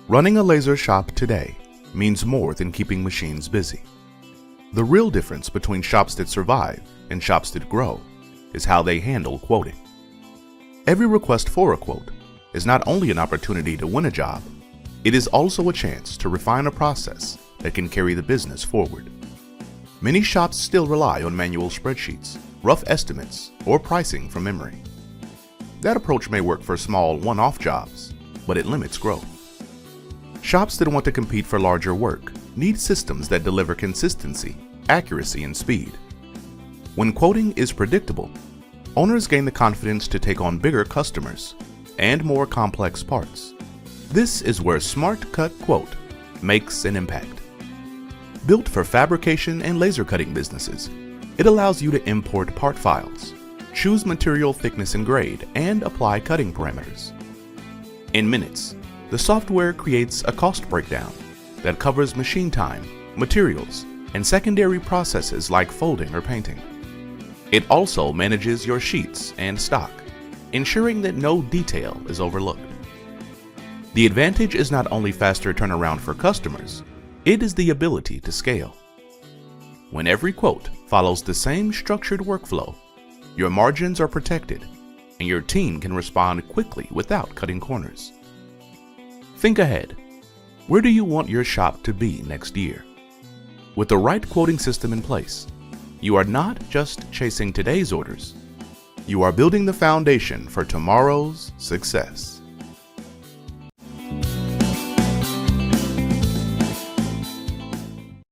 Running a laser shop today means more than keeping machines busy. The real difference between shops that survive and shops that grow is how they handle quoting. Every request for a quote is not only an opportunity to win a job, it is also a chance to refine a process that can carry the business forward. Many shops still rely on manual spreadsheets, rough estimates, or pricing from memory. That approach may work for small one-off jobs, but it limits growth. Shops that want to compete for larger work need systems that deliver consistency, accuracy, and speed. When quoting is predictable, owners gain the confidence to take on bigger customers and more complex parts. This is where Smart Cut Quote makes an impact. Built for fabrication and laser cutting businesses, it allows you to import part files, choose material thickness and grade, and apply cutting parameters. In minutes, the software creates a cost breakdown that covers machine time, materials, and secondary processes like folding or painting. It also manages your sheets and stock, ensuring that no detail is overlooked. The advantage is not only faster turnaround for customers, it is the ability to scale. When every quote follows the same structured workflow, your margins are protected and your team can respond quickly without cutting corners. Think ahead. Where do you want your shop to be next year? With the right quoting system in place, you are not just chasing today's orders, you are building the foundation for tomorrow's success.